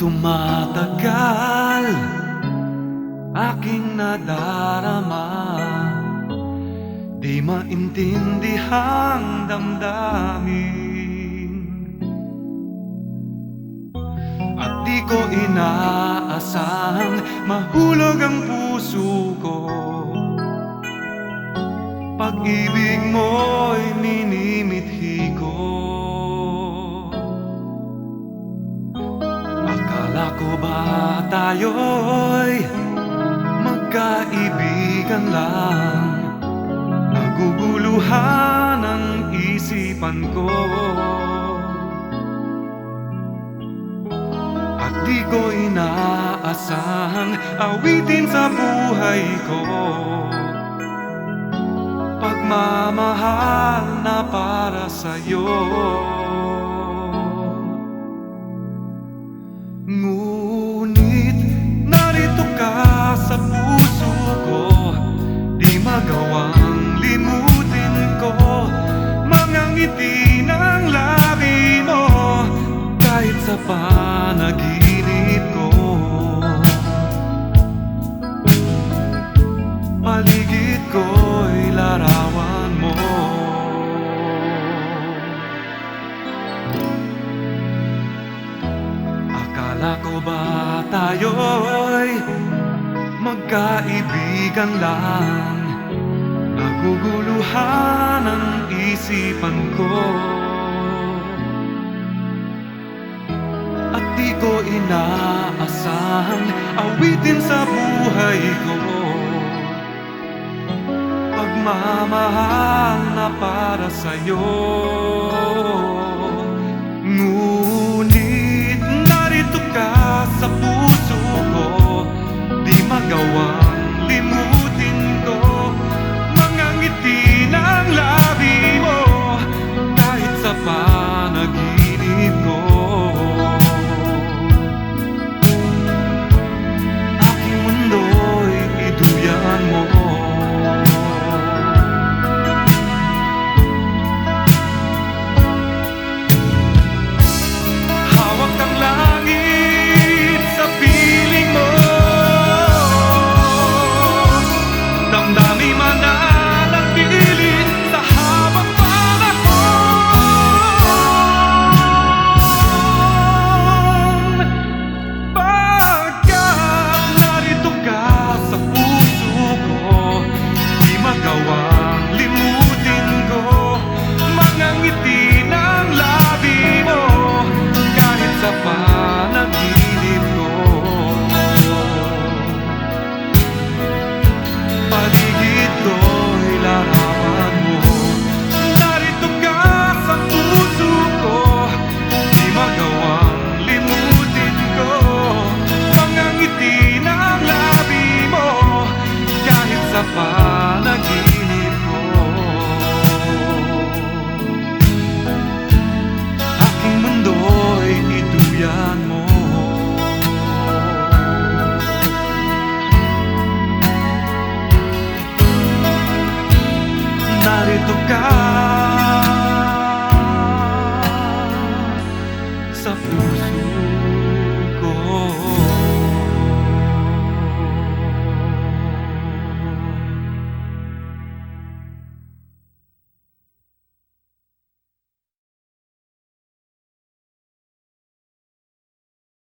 tumatagal, aking nadarama, di maintindihang damdamin. At di ko inaasahang mahulog ang puso ko. Pag-ibig mo'y minimithi ko. Akala ko ba tayo'y magkaibigan lang? Naguguluhan ang isipan ko. At di ko inaasahang awitin sa buhay ko pagmamahal na para sa'yo. Ngunit narito ka sa puso ko, di magawang limutin ko mga ngiti ng labi mo. Kahit sa panaginip ko, paligid ko'y larawan mo. Akala ko ba tayo'y magkaibigan lang? Naguguluhan ang isipan ko. At di ko inaasahang awitin sa buhay ko pagmamahal na para sa'yo. Ngunit narito ka sa puso ko, di magawang limutin ko mga ngiti ng labi mo. Kahit sa panaginip ko, aking mundo'y iduyan mo. Panaginip ko, aking mundo'y iduyan mo. Narito ka